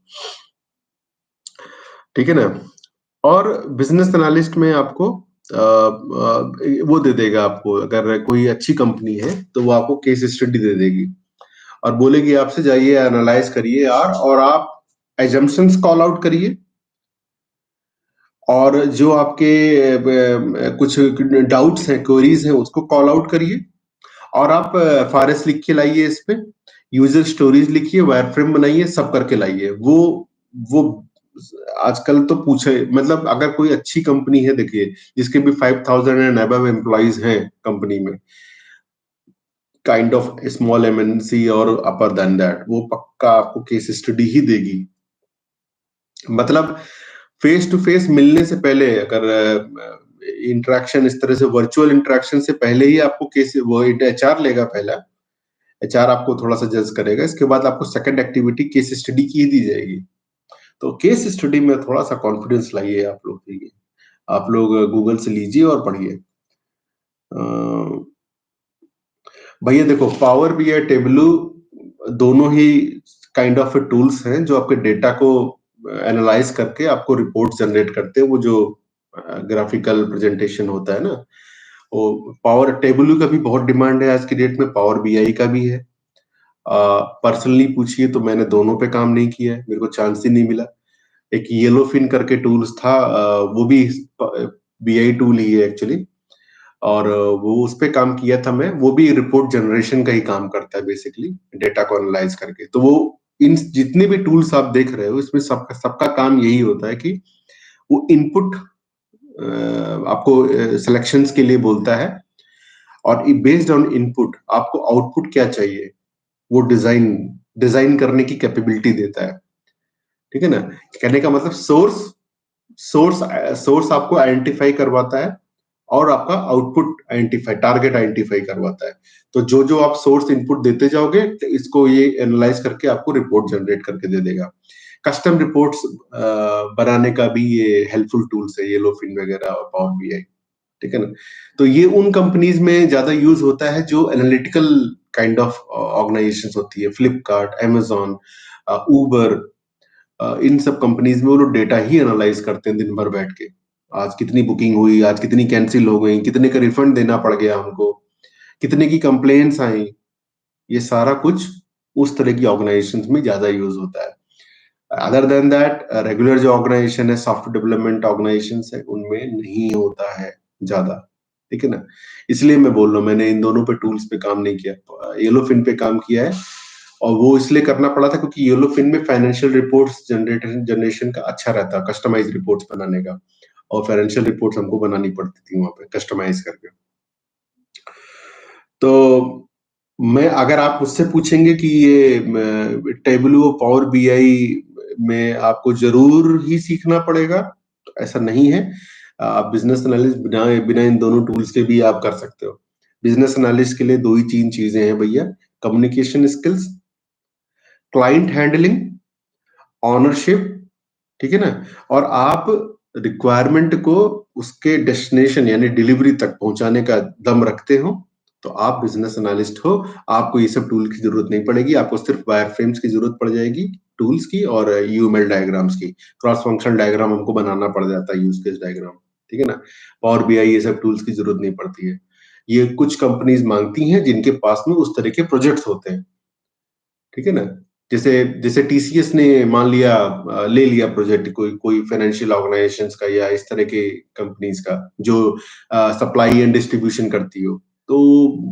ठीक है ना? और बिजनेस एनालिस्ट में आपको वो दे देगा आपको, अगर कोई अच्छी कंपनी है तो वो आपको केस स्टडी दे देगी और बोलेगी आपसे जाइए एनालाइज करिए यार, और आप एजम्पशंस कॉल आउट करिए, और जो आपके कुछ डाउट्स हैं, क्वेरीज हैं, उसको कॉल आउट करिए, और आप फारेस्ट लिख के लाइए, इस पे यूजर स्टोरीज लिखिए, वायरफ्रेम बनाइए, सब करके लाइए। वो आजकल तो पूछे, मतलब अगर कोई अच्छी कंपनी है, देखिए जिसके भी 5,000 एंड अबव एम्प्लॉइज हैं कंपनी में, काइंड ऑफ स्मॉल एमएनसी और अपर देन दैट, वो पक्का आपको केस स्टडी ही देगी। मतलब फेस टू फेस मिलने से पहले, अगर इंटरेक्शन इस तरह से वर्चुअल इंटरेक्शन से पहले ही आपको केस, वो एचआर लेगा पहला, एचआर आपको थोड़ा सा जज करेगा, इसके बाद आपको सेकंड एक्टिविटी केस स्टडी की ही दी जाएगी। तो केस स्टडी में थोड़ा सा कॉन्फिडेंस लाइए आप लोग, ठीक है? आप लोग गूगल से लीजिए और पढ़िए। भैया देखो, पावर बीआई, टेबलू, दोनों ही काइंड ऑफ टूल्स हैं जो आपके डेटा को एनालाइज करके आपको रिपोर्ट जनरेट करते हैं। वो जो ग्राफिकल प्रेजेंटेशन होता है ना, वो पावर टेबलू का भी बहुत डिमांड है आज की डेट में, पावर बीआई का भी है। पर्सनली पूछिए तो मैंने दोनों पे काम नहीं किया है, मेरे को चांस ही नहीं मिला। एक येलो फिन करके टूल्स था, वो भी बीआई टूल ही है एक्चुअली, और वो उस पे काम किया था मैं। वो भी रिपोर्ट जनरेशन का ही काम करता है बेसिकली, डेटा को एनालाइज करके। तो वो इन जितने भी टूल्स आप देख रहे हो इसमें सबका सबका काम यही होता है कि वो इनपुट आपको सिलेक्शंस के लिए बोलता है, और बेस्ड ऑन इनपुट आपको आउटपुट क्या चाहिए वो डिजाइन डिजाइन करने की कैपेबिलिटी देता है। ठीक है ना? कहने का मतलब सोर्स सोर्स आपको आइडेंटिफाई करवाता है और आपका आउटपुट आइडेंटिफाई टारगेट आइडेंटिफाई करवाता है। तो जो जो आप सोर्स इनपुट देते जाओगे तो इसको ये एनालाइज करके आपको रिपोर्ट जनरेट करके दे देगा। कस्टम रिपोर्ट्स बनाने का भी ये हेल्पफुल टूल्स है, येलोफिन वगैरह और पावर बीआई। ठीक है ना? तो ये उन कंपनीज में ज्यादा यूज होता है जो एनालिटिकल काइंड ऑफ ऑर्गेनाइजेशन होती है, फ्लिपकार्ट, अमेजॉन, उबर, इन सब कंपनीज में वो लोग डेटा ही एनालाइज करते हैं दिन भर बैठ के। आज कितनी बुकिंग हुई, आज कितनी कैंसिल हो गई, कितने का रिफंड देना पड़ गया हमको, कितने की कंप्लेन्ट्स आई, ये सारा कुछ उस तरह की ऑर्गेनाइजेशन में ज्यादा यूज होता है। अदर देन दैट रेगुलर जो ऑर्गेनाइजेशन है, सॉफ्टवेयर डेवलपमेंट ऑर्गेनाइजेशन है, उनमें नहीं होता है ज्यादा। ठीक है ना? इसलिए मैं बोल रहा हूँ मैंने इन दोनों पे टूल्स पे काम नहीं किया, येलोफिन पे काम किया है। और वो इसलिए करना पड़ा था क्योंकि येलोफिन में फाइनेंशियल रिपोर्ट्स जनरेशन का अच्छा रहता है, कस्टमाइज रिपोर्ट्स बनाने का, और फाइनेंशियल रिपोर्ट्स हमको बनानी पड़ती थी वहां पे कस्टमाइज करके। तो मैं अगर आप मुझसे पूछेंगे कि ये टेबलू पावर बीआई में आपको जरूर ही सीखना पड़ेगा, तो ऐसा नहीं है। आप बिजनेस एनालिस्ट बिना बिना इन दोनों टूल्स के भी आप कर सकते हो। बिजनेस एनालिस्ट के लिए दो ही तीन चीजें हैं भैया: communication skills, client handling, ownership. ठीक है ना? और आप रिक्वायरमेंट को उसके डेस्टिनेशन यानी डिलीवरी तक पहुंचाने का दम रखते हो, तो आप बिजनेस एनालिस्ट हो। आपको ये सब टूल की जरूरत नहीं पड़ेगी, आपको सिर्फ वायरफ्रेम्स की जरूरत पड़ जाएगी, टूल्स की, और यूएमएल डायग्राम्स की। क्रॉस फंक्शनल डायग्राम हमको बनाना पड़ जाता है, यूज केस डायग्राम। ठीक है ना? पावर बीआई ये सब टूल्स की जरूरत नहीं पड़ती है। ये कुछ कंपनीज मांगती हैं जिनके पास में उस तरह के प्रोजेक्ट्स होते हैं। ठीक है ना? जैसे जैसे टीसीएस ने मान लिया, ले लिया प्रोजेक्ट कोई कोई फाइनेंशियल ऑर्गेनाइजेशंस का या इस तरह के कंपनीज का जो सप्लाई एंड डिस्ट्रीब्यूशन करती हो, तो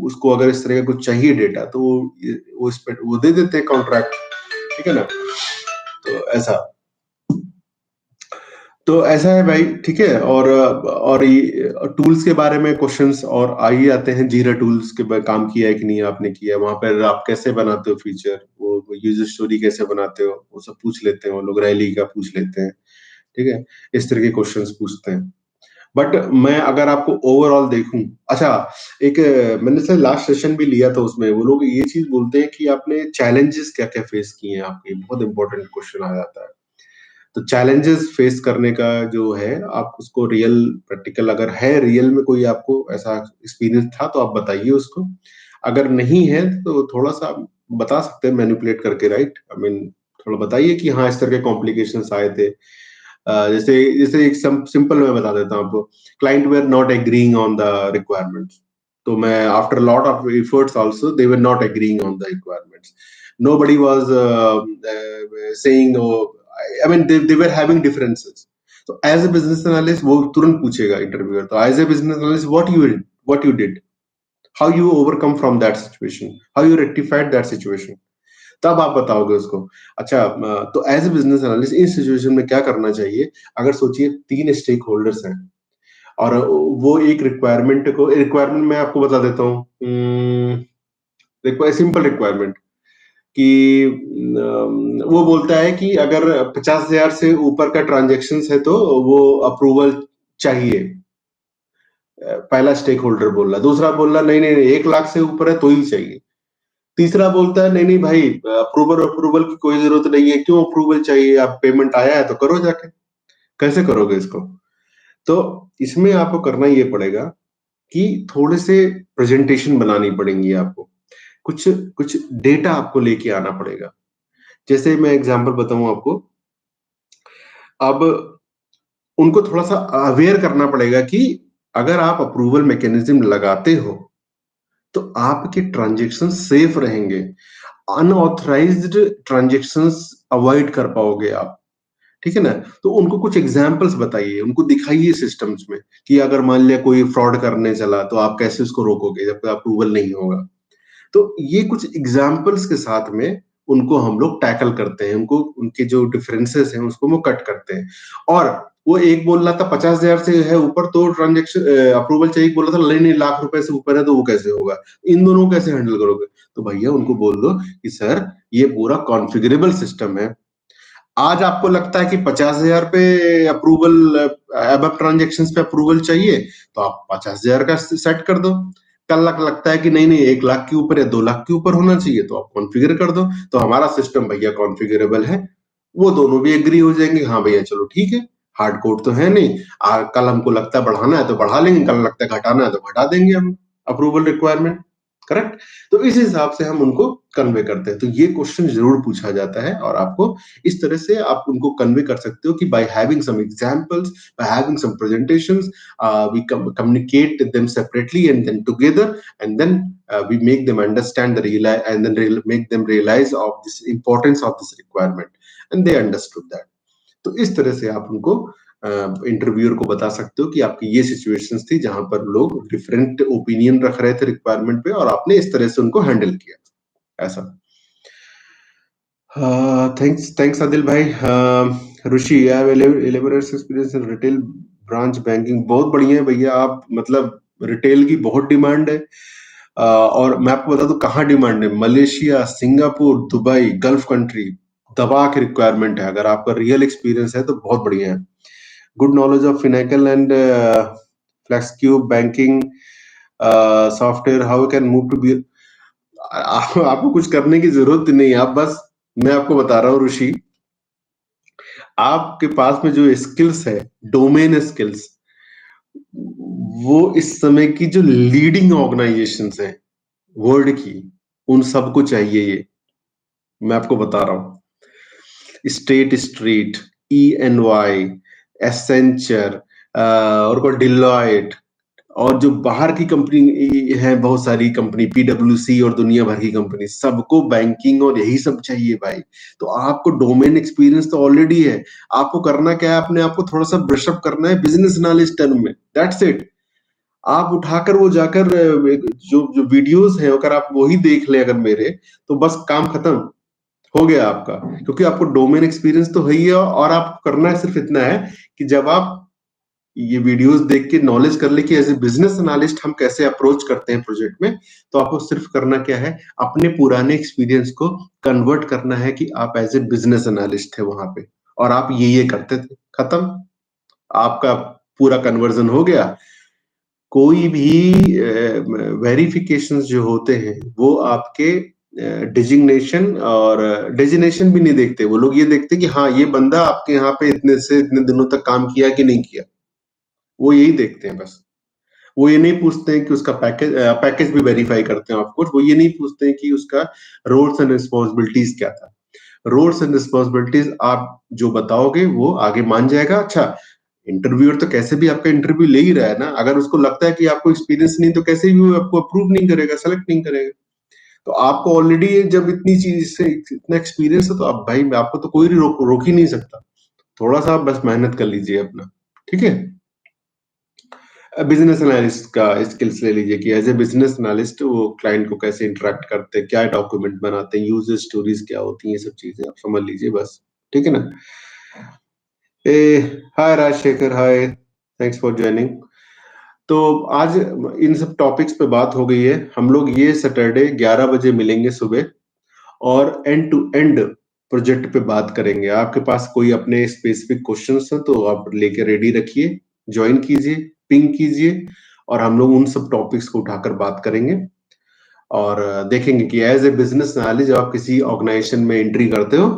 उसको अगर इस तरह का कुछ चाहिए डेटा, तो वो इस पे वो दे देते हैं कॉन्ट्रैक्ट। ठीक है ना? तो ऐसा तो ऐसा है भाई। ठीक है? और ये टूल्स के बारे में क्वेश्चंस और आ ही आते हैं। जीरा टूल्स के काम किया है कि नहीं आपने किया, वहां पर आप कैसे बनाते हो फीचर, वो यूजर स्टोरी कैसे बनाते हो, वो सब पूछ लेते हैं वो लोग, रैली का पूछ लेते हैं। ठीक है? इस तरह के क्वेश्चंस पूछते हैं। बट मैं अगर आपको ओवरऑल देखूं, अच्छा, एक मैंने से लास्ट सेशन भी लिया था, उसमें वो लोग ये चीज बोलते हैं कि आपने चैलेंजेस क्या क्या फेस किए हैं, आपके बहुत इंपॉर्टेंट क्वेश्चन आ जाता है। तो चैलेंजेस फेस करने का जो है, आप उसको रियल प्रैक्टिकल अगर है, रियल में कोई आपको ऐसा एक्सपीरियंस था तो आप बताइए उसको। अगर नहीं है तो थोड़ा सा बता सकते हैं मैनिपुलेट करके, राइट? आई मीन थोड़ा बताइए कि हाँ इस तरह के कॉम्प्लिकेशंस आए थे। जैसे जैसे एक सिंपल मैं बता देता हूँ आपको। Client were not agreeing on the requirements, तो मैं after lot of efforts also they were not agreeing on the requirements. Nobody was saying, oh, I mean, they were having differences. So as a business analyst, वो तुरंत पूछेगा इंटरव्यूअर, तो as a business analyst, what you did, how you overcome from that situation, how you rectified that situation, तब आप बताओगे उसको। अच्छा, तो एज ए बिजनेस एनालिस्ट इस सिचुएशन में क्या करना चाहिए? अगर सोचिए तीन स्टेक होल्डर्स हैं और वो एक रिक्वायरमेंट मैं आपको बता देता हूँ। सिंपल रिक्वायरमेंट कि वो बोलता है कि अगर 50,000 से ऊपर का ट्रांजेक्शन है तो वो अप्रूवल चाहिए। पहला स्टेक होल्डर बोल रहा, दूसरा बोल रहा नहीं नहीं नहीं 1 लाख से ऊपर है तो ही चाहिए। तीसरा बोलता है नहीं नहीं भाई, अप्रूवल की कोई जरूरत नहीं है, क्यों अप्रूवल चाहिए, आप पेमेंट आया है तो करो जाके। कैसे करोगे इसको? तो इसमें आपको करना ये पड़ेगा कि थोड़े से प्रेजेंटेशन बनानी पड़ेंगी आपको, कुछ कुछ डेटा आपको लेके आना पड़ेगा। जैसे मैं एग्जांपल बताऊं आपको, अब उनको थोड़ा सा अवेयर करना पड़ेगा कि अगर आप अप्रूवल मैकेनिज्म लगाते हो तो आपके ट्रांजैक्शन सेफ रहेंगे, अनऑथराइज्ड ट्रांजैक्शंस अवॉइड कर पाओगे आप। ठीक है ना? तो उनको कुछ एग्ज़ाम्पल्स बताइए, उनको दिखाइए सिस्टम्स में कि अगर मान लिया कोई फ्रॉड करने चला, तो आप कैसे उसको रोकोगे जब तक अप्रूवल नहीं होगा। तो ये कुछ एग्ज़ाम्पल्स के साथ में उनको हम लोग टैकल करते हैं, उनको उनके जो डिफरेंसेस हैं उसको वो कट करते हैं। और वो एक बोल रहा था 50,000 से है ऊपर तो अप्रूवल चाहिए, बोल रहा था नहीं, नहीं लाख रुपए से ऊपर है तो वो कैसे होगा? इन दोनों को कैसे हैंडल करोगे? तो भैया उनको बोल दो कि सर ये पूरा कॉन्फ़िगरेबल सिस्टम है। आज आपको लगता है कि 50,000 पे अप्रूवल अबव ट्रांज़ैक्शंस पे अप्रूवल चाहिए, तो आप 50,000 का सेट कर दो। कल लगता है कि नहीं-नहीं 1 लाख के ऊपर या 2 लाख के ऊपर होना चाहिए, तो आप कॉन्फ़िगर कर दो। तो हमारा सिस्टम भैया कॉन्फ़िगरेबल है। वो दोनों भी एग्री हो जाएँगे, हाँ भैया चलो ठीक है, हार्ड कोड तो है नहीं। कल हमको लगता है बढ़ाना है तो बढ़ा लेंगे, कल लगता है घटाना है तो घटा देंगे हम अप्रूवल रिक्वायरमेंट, करेक्ट? तो इस हिसाब से हम उनको कन्वे करते हैं। तो ये क्वेश्चन ज़रूर पूछा जाता है और आपको इस तरह से आप उनको कन्वे कर सकते हो कि by having some examples, by having some presentations, we communicate them separately and then together and then we make them understand the realize and then make them realize of this importance of this requirement and they understood that. तो इस तरह से आप उनको इंटरव्यूअर को बता सकते हो कि आपकी ये सिचुएशंस थी जहां पर लोग डिफरेंट ओपिनियन रख रहे थे रिक्वायरमेंट पे और आपने इस तरह से उनको हैंडल किया ऐसा। थैंक्स थैंक्स आदिल भाई। Rishi, I have 11 years experience in retail branch banking. बहुत बढ़िया है भैया, आप मतलब रिटेल की बहुत डिमांड है। और मैं आपको बता दूं कहाँ डिमांड है, Malaysia, Singapore, Dubai, gulf country दबा के रिक्वायरमेंट है। अगर आपका रियल एक्सपीरियंस है तो बहुत बढ़िया है। Good knowledge of Finacle and Flexcube banking software, how can move to be. आपको कुछ करने की जरूरत नहीं है, आप बस, मैं आपको बता रहा हूँ ऋषि, आपके पास में जो स्किल्स है, डोमेन स्किल्स, वो इस समय की जो लीडिंग ऑर्गेनाइजेशंस हैं वर्ल्ड की, उन सबको चाहिए ये। मैं आपको बता रहा हूँ, स्टेट स्ट्रीट, EY, एसेंचर और कोई डिलॉयट, और जो बाहर की कंपनी है, बहुत सारी कंपनी, PwC और दुनिया भर की कंपनी, सबको बैंकिंग और यही सब चाहिए भाई। तो आपको डोमेन एक्सपीरियंस तो ऑलरेडी है, आपको करना क्या है, अपने आप को थोड़ा सा ब्रशअप करना है बिजनेस एनालिस्ट टर्म में, दैट्स इट। आप उठाकर वो जाकर जो जो वीडियोस हैं अगर आप वही देख ले अगर मेरे, तो बस काम खत्म हो गया आपका, क्योंकि आपको डोमेन एक्सपीरियंस तो है ही है। और आपको करना है सिर्फ इतना है कि जब आप ये वीडियोस देख के नॉलेज कर ले कि एज ए बिजनेस एनालिस्ट हम कैसे अप्रोच करते हैं प्रोजेक्ट में, तो आपको सिर्फ करना क्या है, अपने पुराने एक्सपीरियंस को कन्वर्ट करना है कि आप एज ए बिजनेस एनालिस्ट थे वहां पे और आप ये करते थे, खत्म, आपका पूरा कन्वर्जन हो गया। कोई भी वेरिफिकेशंस जो होते हैं वो आपके डिजिग्नेशन और डेजिग्नेशन भी नहीं देखते, वो लोग ये देखते कि हाँ ये बंदा आपके यहाँ पे इतने से इतने दिनों तक काम किया कि नहीं किया, वो यही देखते हैं बस। वो ये नहीं पूछते हैं कि उसका पैकेज भी वेरीफाई करते हैं ऑफ कोर्स, वो ये नहीं पूछते हैं कि उसका रोल्स एंड रिस्पॉन्सिबिलिटीज क्या था। रोल्स एंड रिस्पॉन्सिबिलिटीज आप जो बताओगे वो आगे मान जाएगा। अच्छा, इंटरव्यूअर तो कैसे भी आपका इंटरव्यू ले ही रहा है ना, अगर उसको लगता है कि आपको एक्सपीरियंस नहीं तो कैसे भी वो आपको अप्रूव नहीं करेगा, सेलेक्ट नहीं करेगा। तो आपको ऑलरेडी जब इतनी चीज से इतना एक्सपीरियंस है तो आप भाई, आपको तो कोई रोक ही नहीं सकता। थोड़ा सा आप बस मेहनत कर लीजिए अपना, ठीक है। बिजनेस एनालिस्ट का स्किल्स ले लीजिए कि एज ए बिजनेस एनालिस्ट वो क्लाइंट को कैसे इंटरेक्ट करते हैं, क्या डॉक्यूमेंट बनाते हैं, यूजर स्टोरीज क्या होती हैं, ये सब चीजें आप समझ लीजिए बस, ठीक है ना। ए, हाय राजशेखर, हाय, थैंक्स फॉर ज्वाइनिंग। तो आज इन सब टॉपिक्स पे बात हो गई है। हम लोग ये सैटरडे 11 बजे मिलेंगे सुबह और एंड टू एंड प्रोजेक्ट पे बात करेंगे। आपके पास कोई अपने स्पेसिफिक क्वेश्चंस हैं तो आप लेके रेडी रखिए, ज्वाइन कीजिए, पिंग कीजिए, और हम लोग उन सब टॉपिक्स को उठाकर बात करेंगे और देखेंगे कि एज ए बिजनेस एनालिस्ट जब आप किसी ऑर्गेनाइजेशन में एंट्री करते हो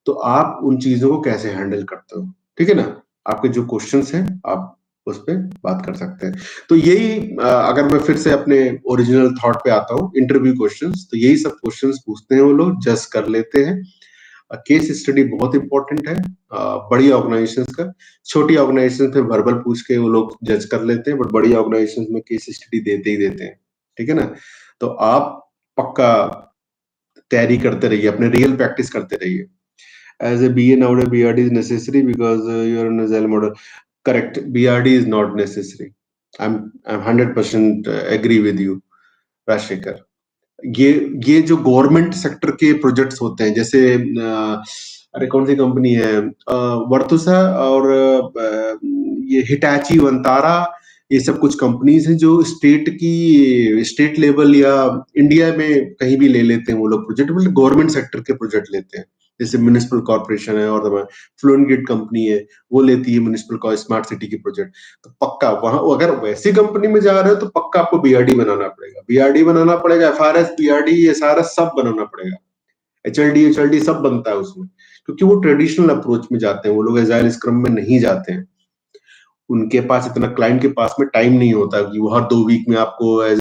तो आप उन चीजों को कैसे हैंडल करते हो, ठीक है ना। आपके जो क्वेश्चंस हैं आप उस पे बात कर सकते हैं। तो यही अगर मैं फिर से अपने ओरिजिनल थॉट पे आता हूँ, इंटरव्यू क्वेश्चंस, तो यही सब क्वेश्चंस पूछते हैं वो लोग, जज कर लेते हैं। केस स्टडी बहुत इंपॉर्टेंट है बड़ी ऑर्गेनाइजेशंस का। छोटी ऑर्गेनाइजेशन में वर्बल पूछ के वो लोग जज कर लेते हैं, बट बड़ी ऑर्गेनाइजेशंस में केस स्टडी देते ही देते हैं, ठीक है ना। तो आप पक्का तैयारी करते रहिए, अपने रियल प्रैक्टिस करते रहिए। As a BA nowadays, BRD is necessary because you are in agile model. Correct. BRD is not necessary. I'm 100% agree with you, Rajshekhar. ये ये जो गवर्नमेंट सेक्टर के प्रोजेक्ट्स होते हैं, जैसे अरे कौन सी कंपनी है, वर्तुसा और ये हिटाची, वंतारा, ये सब कुछ कंपनीज हैं जो स्टेट लेवल या इंडिया में कहीं भी ले लेते हैं वो लोग प्रोजेक्ट, मतलब गवर्नमेंट सेक्टर के प्रोजेक्ट लेते हैं। जैसे म्युनिसिपल कॉर्पोरेशन है और फ्लुएंट गेट कंपनी है, वो लेती है म्युनिसिपल स्मार्ट सिटी की प्रोजेक्ट। तो पक्का वहां अगर वैसी कंपनी में जा रहे हो तो पक्का आपको बीआरडी बनाना पड़ेगा, बीआरडी बनाना पड़ेगा, एफआरएस, बीआरडी, एसआरएस सब बनाना पड़ेगा, एचएलडी सब बनता है उसमें, क्योंकि वो ट्रेडिशनल अप्रोच में जाते हैं, वो लोग एजाइल स्क्रम में नहीं जाते हैं। उनके पास इतना, क्लाइंट के पास में टाइम नहीं होता कि वो हर 2 वीक में आपको एज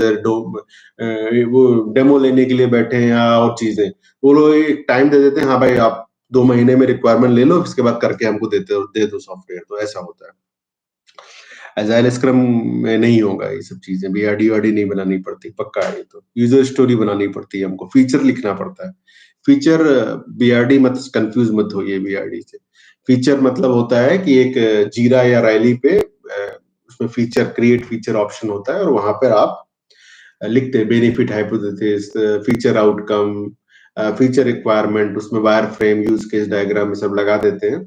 वो डेमो लेने के लिए बैठे हैं या और चीजें। वो लोग एक टाइम दे देते हैं, हाँ भाई आप 2 महीने में रिक्वायरमेंट ले लो, इसके बाद करके हमको दे दो सॉफ्टवेयर। तो ऐसा होता है। एजाइल स्क्रम में नहीं होगा ये सब चीजें, बीआरडी वाडी नहीं बनानी पड़ती, पक्का है। तो यूजर स्टोरी बनानी पड़ती है, हमको फीचर लिखना पड़ता है। फीचर, बीआरडी मत कंफ्यूज मत होइए बीआरडी से। फीचर मतलब होता है कि एक जीरा या रैली पे उसमें फीचर, क्रिएट फीचर ऑप्शन होता है और वहां पर आप लिखते हैं benefit hypothesis, feature outcome, feature requirement, उसमें wireframe, use case diagram सब लगा देते हैं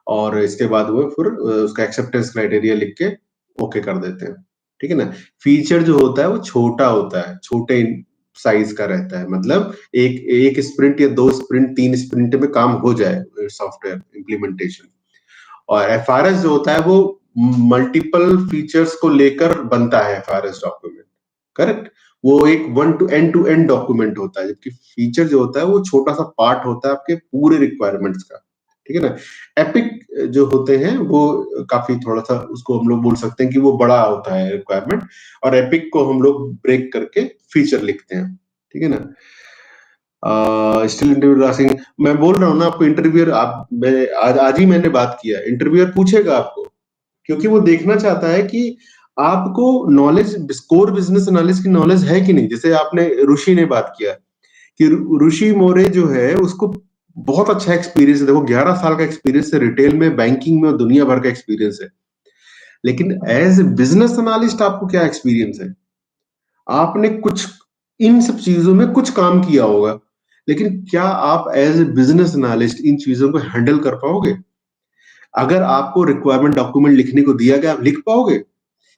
और इसके बाद वो फिर उसका एक्सेप्टेंस क्राइटेरिया लिख के ओके कर देते हैं। ठीक है ना। फीचर जो होता है वो छोटा होता है, छोटे साइज का रहता है, मतलब एक स्प्रिंट या 2 स्प्रिंट 3 स्प्रिंट में काम हो जाए सॉफ्टवेयर इम्प्लीमेंटेशन। और एफआरएस जो होता है वो मल्टीपल फीचर्स को लेकर बनता है एफआरएस डॉक्यूमेंट। करेक्ट। वो एक टू एंड डॉक्यूमेंट होता है, जबकि फीचर जो होता है वो छोटा सा पार्ट होता है आपके पूरे रिक्वायरमेंट्स का। ठीक है ना। एपिक जो होते हैं वो काफी थोड़ा सा, उसको हम लोग बोल सकते हैं कि वो बड़ा होता है रिक्वायरमेंट, और एपिक को हम लोग ब्रेक करके फीचर लिखते हैं। ठीक है ना। स्टिल इंटरव्यू आस्किंग, मैं बोल रहा हूँ ना आपको, इंटरव्यूअर आप, मैं आज ही मैंने बात किया, इंटरव्यूअर पूछेगा आपको, क्योंकि वो देखना चाहता है कि आपको नॉलेज, कोर बिजनेस नॉलेज की नॉलेज है कि नहीं। जैसे आपने ऋषि ने बात किया कि ऋषि मोरे जो है उसको बहुत अच्छा एक्सपीरियंस है, देखो 11 साल का एक्सपीरियंस है रिटेल में, बैंकिंग में, और दुनिया भर का एक्सपीरियंस है। लेकिन एज ए बिजनेस एनालिस्ट आपको क्या एक्सपीरियंस है? आपने कुछ इन सब चीजों में कुछ काम किया होगा, लेकिन क्या आप एज ए बिजनेस एनालिस्ट इन चीजों को हैंडल कर पाओगे? अगर आपको रिक्वायरमेंट डॉक्यूमेंट लिखने को दिया गया, आप लिख पाओगे?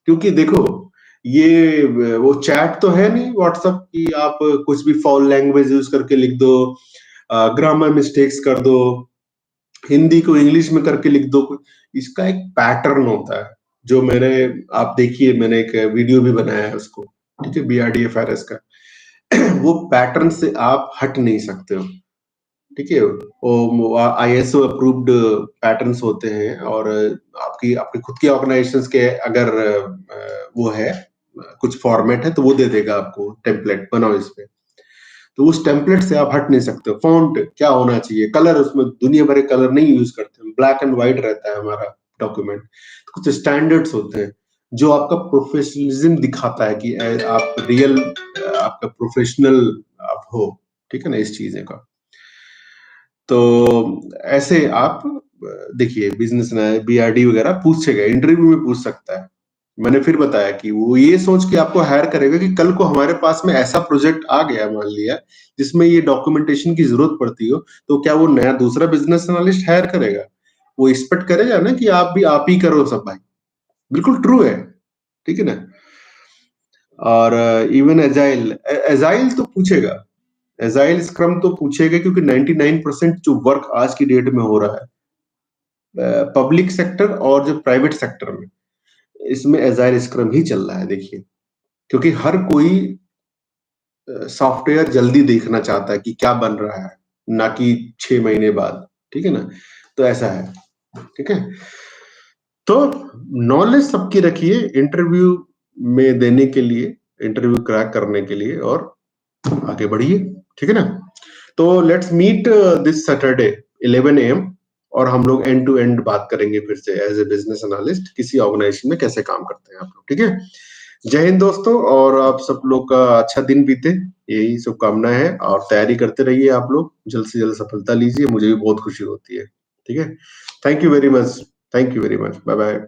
क्योंकि देखो, ये वो चैट तो है नहीं व्हाट्सएप की, आप कुछ भी फाउल लैंग्वेज यूज करके लिख दो, ग्रामर मिस्टेक्स कर दो, हिंदी को इंग्लिश में करके लिख दो। इसका एक पैटर्न होता है, जो मैंने, आप देखिए मैंने एक वीडियो भी बनाया है उसको, ठीक है, बीआरडीएफआरएस का। वो पैटर्न से आप हट नहीं सकते हो। ठीक है। वो आईएसओ अप्रूव्ड पैटर्न्स होते हैं, और आपकी आपकी खुद की ऑर्गेनाइजेशंस के अगर वो है, कुछ फॉर्मेट है तो वो दे देगा आपको, टेम्पलेट बनाओ इस पे। तो उस टेम्पलेट से आप हट नहीं सकते। फॉन्ट क्या होना चाहिए, कलर, उसमें दुनिया भर के कलर नहीं यूज करते, ब्लैक एंड व्हाइट रहता है हमारा डॉक्यूमेंट। तो कुछ स्टैंडर्ड्स होते हैं जो आपका प्रोफेशनलिज्म दिखाता है कि आप रियल, आपका प्रोफेशनल आप हो। ठीक है ना, इस चीजें का। तो ऐसे आप देखिए, बिजनेस में बीआरडी वगैरह पूछेगा, इंटरव्यू में पूछ सकता है। मैंने फिर बताया कि वो ये सोच के आपको हायर करेगा कि कल को हमारे पास में ऐसा प्रोजेक्ट आ गया, मान लिया, जिसमें ये डॉक्यूमेंटेशन की जरूरत पड़ती हो, तो क्या वो नया दूसरा बिजनेस एनालिस्ट हायर करेगा? वो एक्सपेक्ट करेगा ना कि आप ही करो सब भाई। बिल्कुल ट्रू है। ठीक है ना। और इवन एजाइल, एजाइल तो पूछेगा, एजाइल स्क्रम तो पूछेगा, क्योंकि 99% जो वर्क आज की डेट में हो रहा है पब्लिक सेक्टर और जो प्राइवेट सेक्टर में, इसमें एजाइल स्क्रम ही चल रहा है। देखिए, क्योंकि हर कोई सॉफ्टवेयर जल्दी देखना चाहता है कि क्या बन रहा है, ना कि 6 महीने बाद। ठीक है ना। तो ऐसा है। ठीक है। तो नॉलेज सबकी रखिए इंटरव्यू में देने के लिए, इंटरव्यू क्रैक करने के लिए, और आगे बढ़िए। ठीक है ना। तो let's meet this Saturday 11 AM, और हम लोग एंड टू एंड बात करेंगे फिर से, एज ए बिजनेस एनालिस्ट किसी ऑर्गेनाइजेशन में कैसे काम करते हैं आप लोग। ठीक है। जय हिंद दोस्तों, और आप सब लोग का अच्छा दिन बीते, यही शुभकामनाएं है, और तैयारी करते रहिए आप लोग, जल्द से जल्द सफलता लीजिए, मुझे भी बहुत खुशी होती है। ठीक है, thank you very much, thank you very much, bye bye.